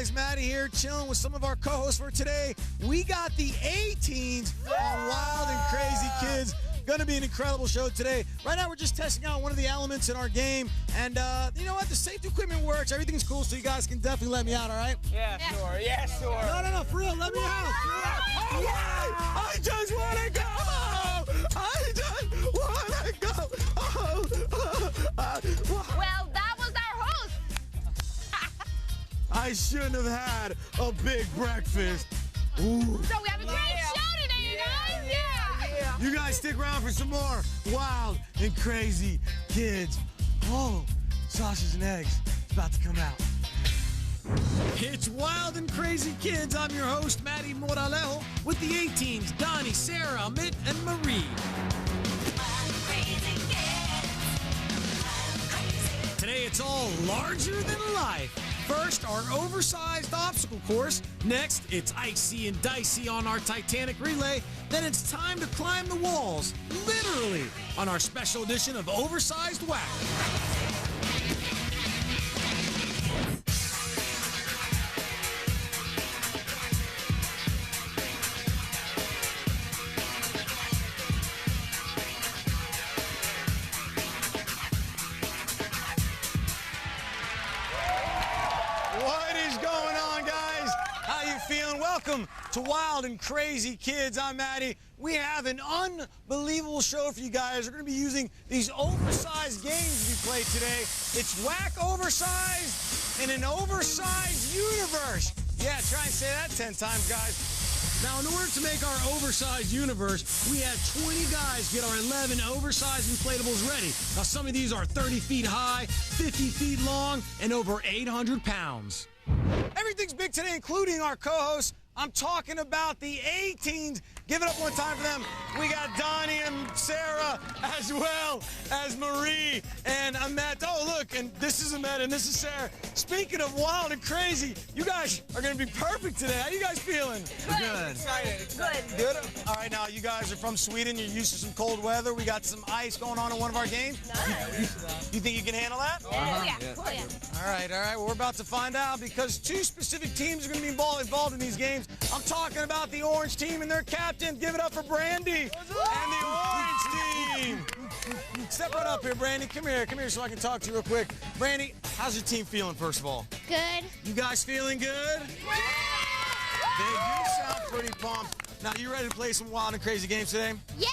guys, Matty here, chilling with some of our co-hosts for today. We got the A-Teens on Wild and Crazy Kids. Gonna be an incredible show today. Right now, we're just testing out one of the elements in our game. And you know what? The safety equipment works. Everything's cool, so you guys can definitely let me out, all right? Yeah, sure. Yeah, sure. No, for real, let me out. I just want to go. I just want to go. Well, that was our host. I shouldn't have had a big breakfast. Ooh. So we have a great show today, you guys. Yeah. You guys stick around for some more Wild and Crazy Kids. Oh, sausage and eggs. It's about to come out. It's Wild and Crazy Kids. I'm your host, Matty Moralejo, with the A-Teens, Donnie, Sarah, Amit, and Marie. Today, it's all larger than life. First, our oversized obstacle course. Next, it's icy and dicey on our Titanic relay. Then it's time to climb the walls, literally, on our special edition of Oversized WACK. What is going on, guys? How you feeling? Welcome to Wild and Crazy Kids. I'm Matty. We have an unbelievable show for you guys. We're going to be using these oversized games we play today. It's WACK Oversized in an oversized universe. Yeah, try and say that 10 times, guys. Now, in order to make our oversized universe, we had 20 guys get our 11 oversized inflatables ready. Now, some of these are 30 feet high, 50 feet long, and over 800 pounds. Everything's big today, including our co-hosts. I'm talking about the A-Teens. Give it up one time for them. We got Donnie and Sarah, as well as Marie and Amit. Oh, look, and this is Amit and this is Sarah. Speaking of wild and crazy, you guys are going to be perfect today. How you guys feeling? Good. Excited. Good? All right, now, you guys are from Sweden. You're used to some cold weather. We got some ice going on in one of our games. You think you can handle that? Oh, yeah. Oh, yeah. All right. Well, we're about to find out because two specific teams are going to be involved in these games. I'm talking about the orange team and their captain. Give it up for Brandy and the orange team. Step right up here, Brandy. Come here so I can talk to you real quick. Brandy, how's your team feeling, first of all? Good. You guys feeling good? They do sound pretty pumped. Now, you ready to play some wild and crazy games today? Yeah.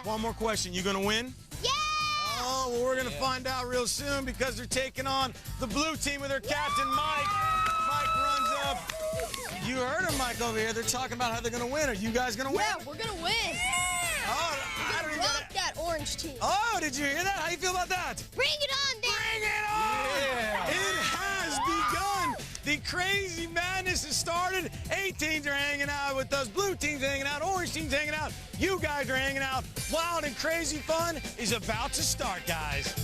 One more question. You going to win? Yeah. Oh, well, we're going to find out real soon because they're taking on the blue team with their captain, Mike. Mike runs up. You heard him, Mike, over here. They're talking about how they're going to win. Are you guys going to win? Yeah, we're going to win. Oh, I don't even Rock that orange team. Oh, did you hear that? How you feel about that? Bring it on, Dan. Bring it on! Yeah. It has begun. The crazy madness has started. A-Teens are hanging out with us. Blue teams hanging out. Orange teams hanging out. You guys are hanging out. Wild and crazy fun is about to start, guys.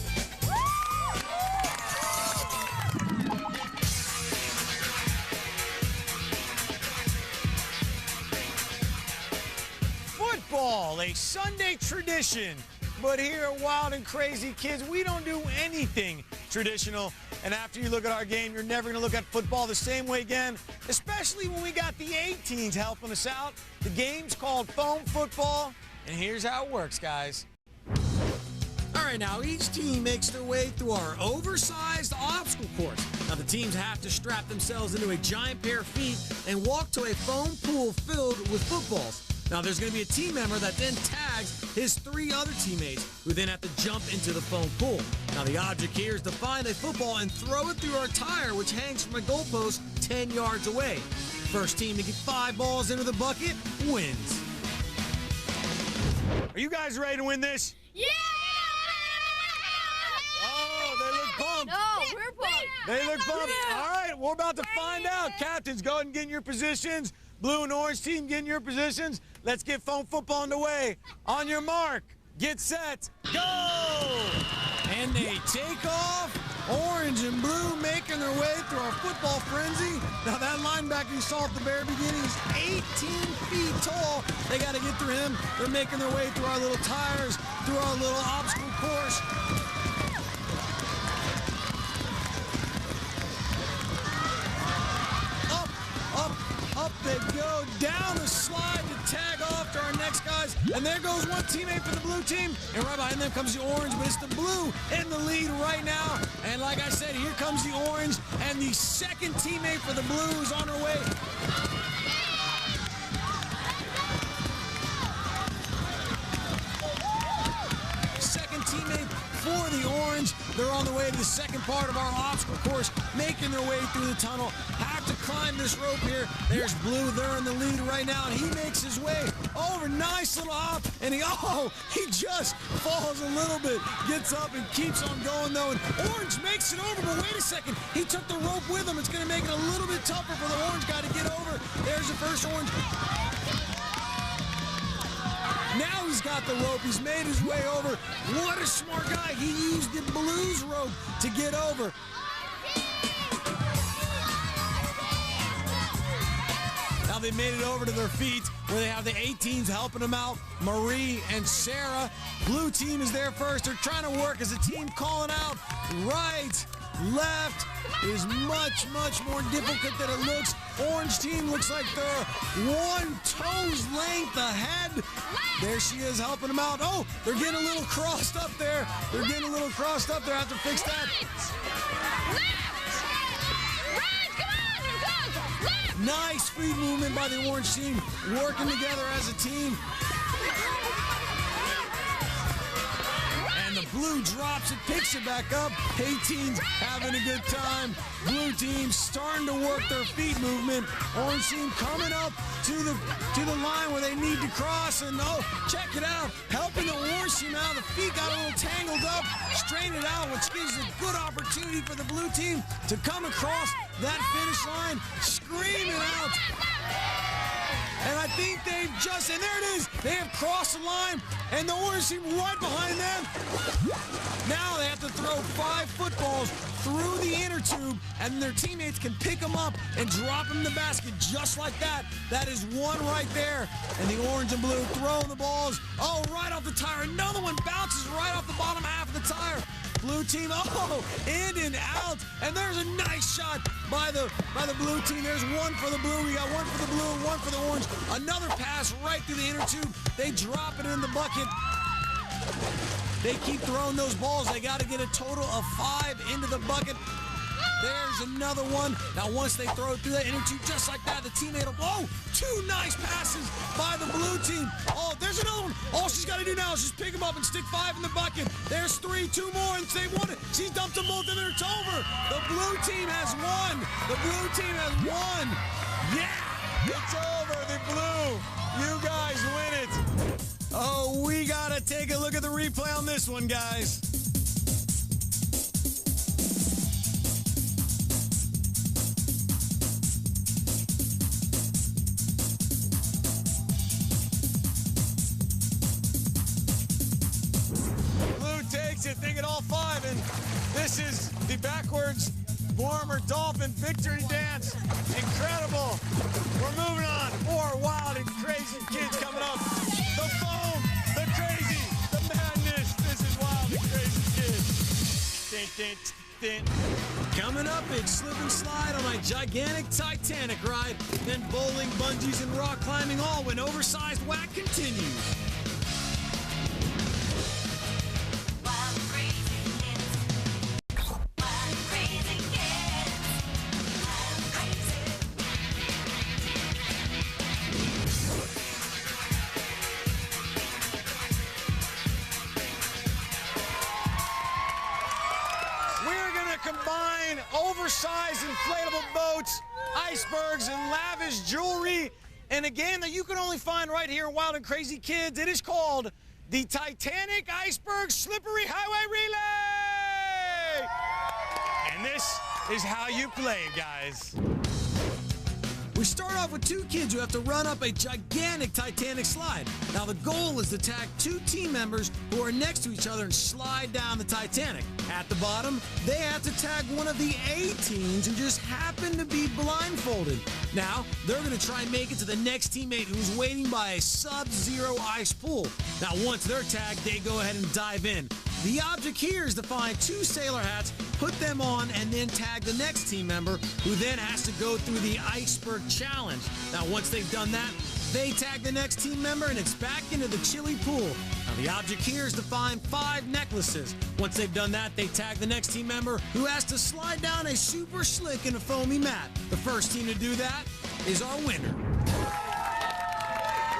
Football, a Sunday tradition. But here at Wild and Crazy Kids, we don't do anything traditional. And after you look at our game, you're never going to look at football the same way again, especially when we got the A-Teens helping us out. The game's called foam football, and here's how it works, guys. All right, now each team makes their way through our oversized obstacle course. Now the teams have to strap themselves into a giant pair of feet and walk to a foam pool filled with footballs. Now there's going to be a team member that then tags his 3 other teammates who then have to jump into the foam pool. Now the object here is to find a football and throw it through our tire, which hangs from a goalpost 10 yards away. First team to get 5 balls into the bucket wins. Are you guys ready to win this? Yeah. Oh, they look pumped. No, we're pumped. They look pumped. All right, we're about to find out. Captains, go ahead and get in your positions. Blue and orange team, get in your positions. Let's get foam football underway. On your mark, get set, go! And they take off. Orange and blue making their way through our football frenzy. Now that linebacker you saw at the very beginning is 18 feet tall. They got to get through him. They're making their way through our little tires, through our little obstacle course. And there goes one teammate for the blue team. And right behind them comes the orange, but it's the blue in the lead right now. And like I said, here comes the orange. And the second teammate for the blue is on her way. Second teammate for the orange. They're on the way to the second part of our obstacle course, making their way through the tunnel. Have to climb this rope here. There's blue. They're in the lead right now, and he makes his way over. Nice little hop, and he just falls a little bit. Gets up and keeps on going, though, and orange makes it over, but wait a second. He took the rope with him. It's going to make it a little bit tougher for the orange guy to get over. There's the first orange. Now he's got the rope. He's made his way over. What a smart guy. He used the blue's rope to get over. Now they made it over to their feet where they have the 18s helping them out. Marie and Sarah. Blue team is there first. They're trying to work as a team, calling out right, left. It is much, much more difficult than it looks. Orange team looks like they're one toe's length ahead. There she is helping them out. Oh, they're getting a little crossed up there. They're getting a little crossed up there. I have to fix that. Nice feet movement by the orange team, working together as a team. And the blue drops it, picks it back up. 18's having a good time. Blue team starting to work their feet movement. Orange team coming up to the line where they need to cross. And oh, check it out. Helping the orange team out. The feet got a little tangled up. Straighten it out, which gives a good opportunity for the blue team to come across that finish line. Screaming out. And I think they've and there it is. They have crossed the line, and the orange team right behind them. Now they have to throw 5 footballs through the inner tube, and their teammates can pick them up and drop them in the basket just like that. That is one right there. And the orange and blue throwing the balls. Oh, right off the tire. Another one bounces right off the bottom half of the tire. Blue team, in and out. And there's a nice shot by the blue team. There's one for the blue. We got one for the blue and one for the orange. Another pass right through the inner tube. They drop it in the bucket. They keep throwing those balls. They got to get a total of 5 into the bucket. There's another one. Now, once they throw it through that inner tube, just like that, the teammate will, 2 nice passes by the blue team. Oh, there's another one. All she's got to do now is just pick them up and stick 5 in the bucket. There's 3, 2 more, and they won it. She's dumped them both in there. It's over. The blue team has won. The blue team has won. Yeah, it's over. The blue. You guys win it. Oh, we got to take a look at the replay on this one, guys. Thinking all 5, and this is the backwards warmer dolphin victory dance. Incredible. We're moving on. More wild and crazy kids coming up. The foam, the crazy, the madness. This is wild and crazy kids. Dun, dun, dun, dun. Coming up, it's slip and slide on a gigantic Titanic ride. Then bowling, bungees, and rock climbing, all when Oversized WACK continues. Combine oversized inflatable boats, icebergs, and lavish jewelry in a game that you can only find right here in Wild and Crazy Kids. It is called the Titanic Iceberg Slippery Highway Relay! And this is how you play, guys. We start off with 2 kids who have to run up a gigantic Titanic slide. Now the goal is to tag 2 team members who are next to each other and slide down the Titanic. At the bottom, they have to tag one of the 18s who just happen to be blindfolded. Now, they're going to try and make it to the next teammate who's waiting by a sub-zero ice pool. Now, once they're tagged, they go ahead and dive in. The object here is to find 2 sailor hats, put them on, and then tag the next team member, who then has to go through the Iceberg challenge. Now, once they've done that, They tag the next team member, and it's back into the chilly pool. Now, the object here is to find 5 necklaces. Once they've done that, they tag the next team member, who has to slide down a super slick and a foamy mat. The first team to do that is our winner.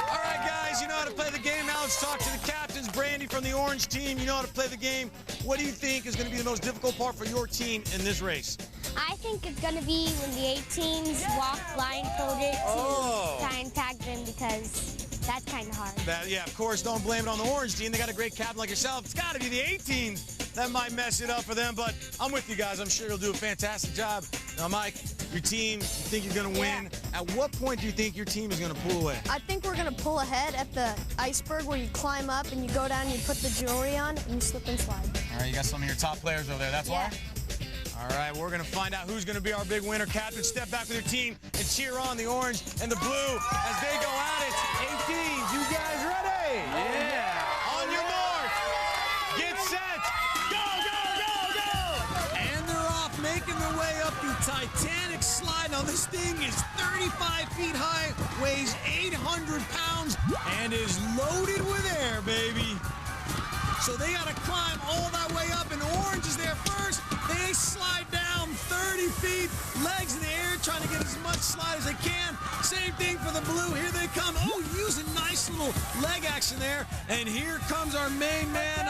All right, guys, you know how to play the game. Now let's talk to the captains. Brandy from the orange team, you know how to play the game. What do you think is going to be the most difficult part for your team in this race? I think it's going to be when the 18s walk blindfolded to try and tag them, because that's kind of hard. Yeah, of course, don't blame it on the orange team. They got a great captain like yourself. It's got to be the 18s that might mess it up for them, but I'm with you guys. I'm sure you'll do a fantastic job. Now, Mike, your team, you think you're going to win. At what point do you think your team is going to pull away? I think we're going to pull ahead at the Iceberg, where you climb up and you go down and you put the jewelry on and you slip and slide. All right, you got some of your top players over there. That's why? All right, we're going to find out who's going to be our big winner. Captain, step back with your team and cheer on the orange and the blue as they go at it. 18s, you guys ready? Yeah. On your mark. Get set. Go, go, go, go. And they're off, making their way up the Titanic slide. Now, this thing is 35 feet high, weighs 800 pounds, and is loaded with air, baby. So they got to climb all that way up, and orange is there first. They slide down 30 feet, legs in the air, trying to get as much slide as they can. Same thing for the blue. Here they come. Oh, using nice little leg action there. And here comes our main man.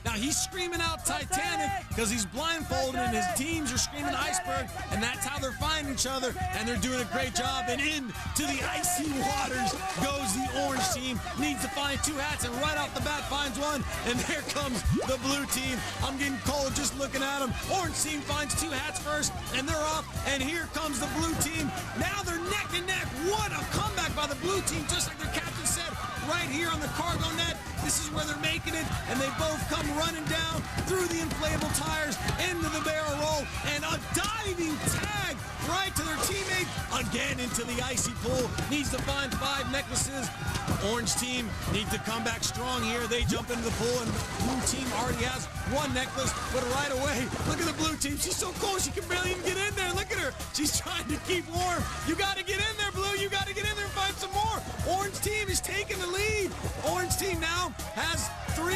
Now, he's screaming out Titanic because he's blindfolded, and his teams are screaming Iceberg, and that's how they're finding each other, and they're doing a great job. And into the icy waters goes the orange team. Needs to find 2 hats, and right off the bat finds one, and there comes the blue team. I'm getting cold just looking at them. Orange team finds 2 hats first, and they're off, and here comes the blue team. Now they're neck and neck. What a comeback by the blue team, just like their captain said, right here on the cargo net. This is where they're making it, and they both come running down through the inflatable tires into the barrel roll, and a diving tag right to their teammate. Again into the icy pool. Needs to find 5 necklaces. Orange team needs to come back strong here. They jump into the pool, and the blue team already has 1 necklace, but right away, look at the blue team. She's so cold, she can barely even get in there. Look at her. She's trying to keep warm. You got to get in there, blue. You got to get in there and find some more. Orange team is taking the lead. Orange team now has 3.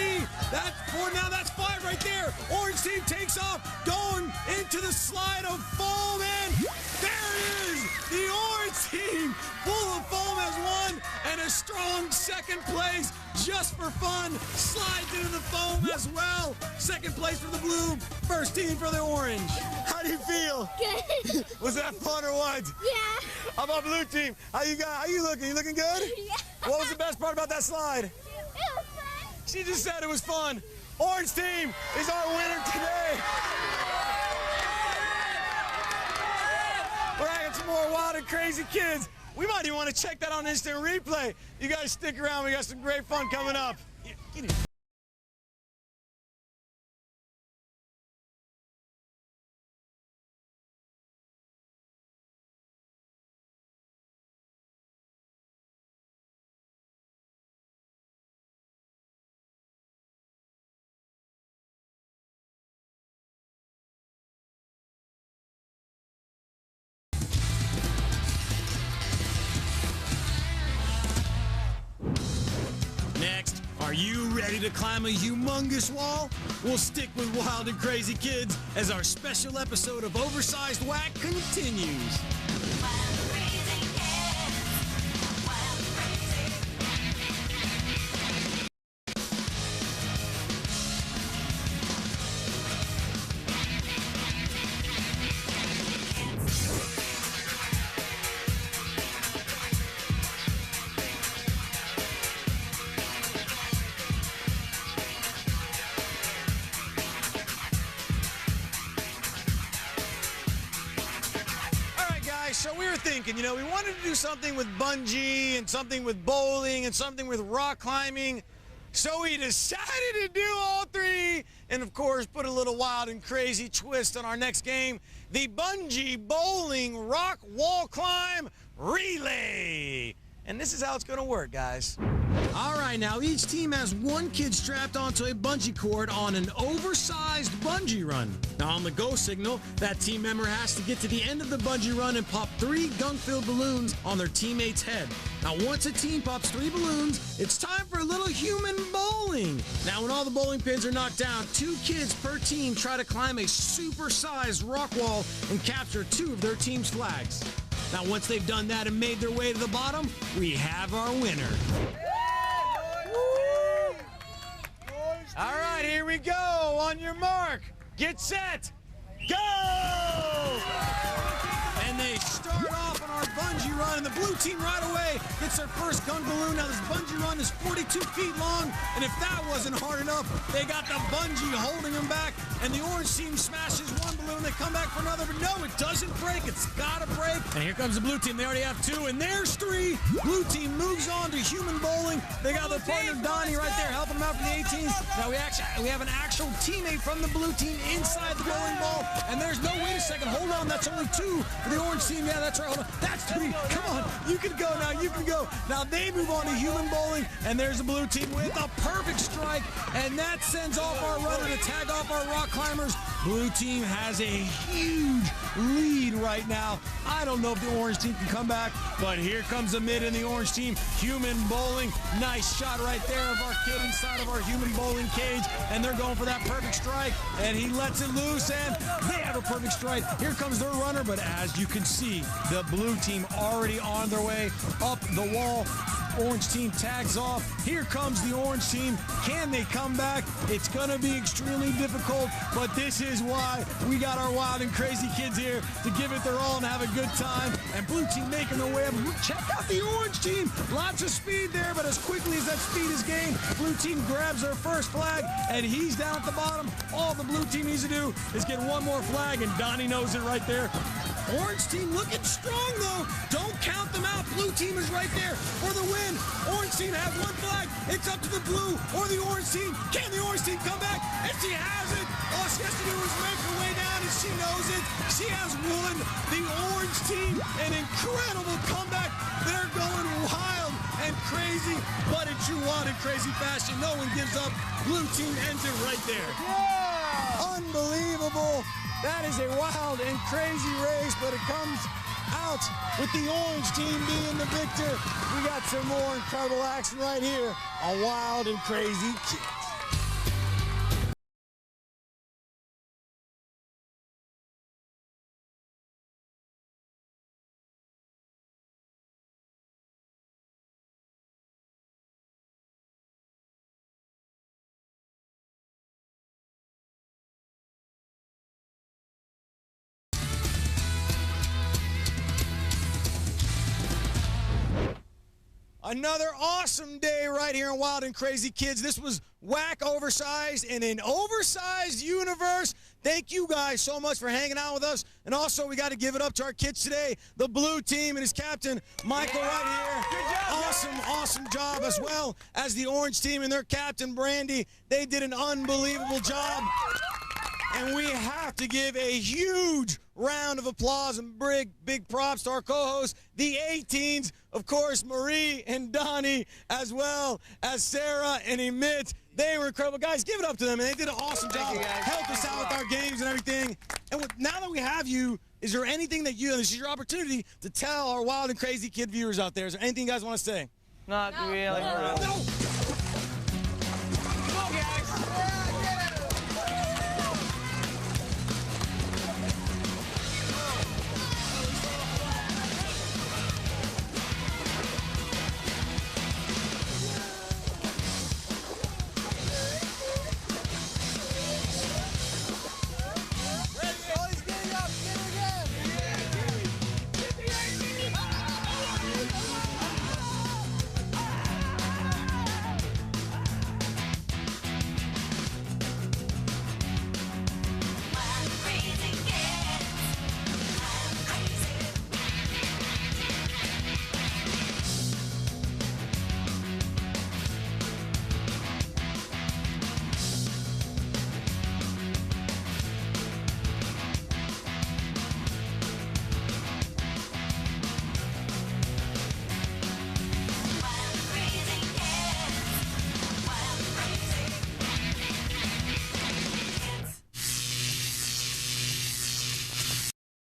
That's 4. Now that's 5 right there. Orange team takes off, going into the slide of foam, and there it is. The orange team, full of foam, has won, and a strong second place just for fun. Slides into the foam as well. Second place for the blue, first team for the orange. How do you feel? Good. Was that fun or what? Yeah. How about blue team? How you looking? You looking good? Yeah. What was the best part about that slide? It was fun. She just said it was fun. Orange team is our winner today. We're having some more wild and crazy kids. We might even want to check that on instant replay. You guys stick around. We got some great fun coming up. Get it. Next, are you ready to climb a humongous wall? We'll stick with wild and crazy kids as our special episode of Oversized WACK continues. So we were thinking, we wanted to do something with bungee and something with bowling and something with rock climbing. So we decided to do all 3 and, of course, put a little wild and crazy twist on our next game, the Bungee Bowling Rock Wall Climb Relay. and this is how it's going to work, guys. All right, now each team has one kid strapped onto a bungee cord on an oversized bungee run. Now on the go signal, that team member has to get to the end of the bungee run and pop 3 gunk-filled balloons on their teammate's head. Now once a team pops 3 balloons, it's time for a little human bowling. Now when all the bowling pins are knocked down, 2 kids per team try to climb a super-sized rock wall and capture 2 of their team's flags. Now once they've done that and made their way to the bottom, we have our winner. All right, here we go. On your mark, get set, go! And they start off on our bungee run, and the blue team right away gets their first gun balloon. Now this bungee run is 42 feet long, and if that wasn't hard enough, they got the bungee holding them back, and the orange team smashes one balloon, they come back for another, but no, it doesn't break, it's gotta break. And here comes the blue team, they already have 2, and there's 3. Blue team moves on to human bowling. They got their partner Donnie right there helping them out for the 18s. Now we have an actual teammate from the blue team inside the bowling ball, and there's no, wait a second, hold on, that's only 2 for the orange team. Yeah, that's right, hold on, that's 3, come on, you can go now, you can go. Now they move on to human bowling, and there's the blue team with a perfect strike, and that sends off our runner to tag off our rock climbers. Blue team has a huge lead right now. I don't know if the orange team can come back, but here comes the mid and the orange team. Human bowling, nice shot right there of our kid inside of our human bowling cage, and they're going for that perfect strike, and he lets it loose, and they have a perfect strike. Here comes their runner, but as you can see, the blue team already on their way up the wall. Orange team tags off. Here comes the orange team. Can they come back? It's going to be extremely difficult, but this is why we got our wild and crazy kids here to give it their all and have a good time. And blue team making their way up. Check out the orange team. Lots of speed there, but as quickly as that speed is gained, blue team grabs their first flag, and he's down at the bottom. All the blue team needs to do is get one more flag, and Donnie knows it right there. Orange team looking strong, though. Don't count them out. Blue team is right there for the win. Orange team has one flag. It's up to the blue or the orange team. Can the orange team come back? And she has it. All she has to do is make her way down, and she knows it. She has won. The orange team, an incredible comeback. They're going wild and crazy, but in true wild and crazy fashion, no one gives up. Blue team ends it right there. Yeah! Unbelievable. That is a wild and crazy race, but it comes out with the orange team being the victor. We got some more incredible action right here on Wild and Crazy Kids. Another awesome day right here on Wild and Crazy Kids. This was WACK Oversized in an oversized universe. Thank you guys so much for hanging out with us. And also, we got to give it up to our kids today. The blue team and his captain, Michael, right here. Good job, awesome job, as well as the orange team and their captain, Brandy. They did an unbelievable job. And we have to give a huge round of applause and big props to our co-hosts, the 18s, of course, Marie and Donnie, as well as Sarah and Emit. They were incredible. Guys, give it up to them, and they did an awesome job. Helped us out with our games and everything. And now that we have you, is there anything that this is your opportunity to tell our Wild and Crazy Kid viewers out there? Is there anything you guys want to say? Not really. No.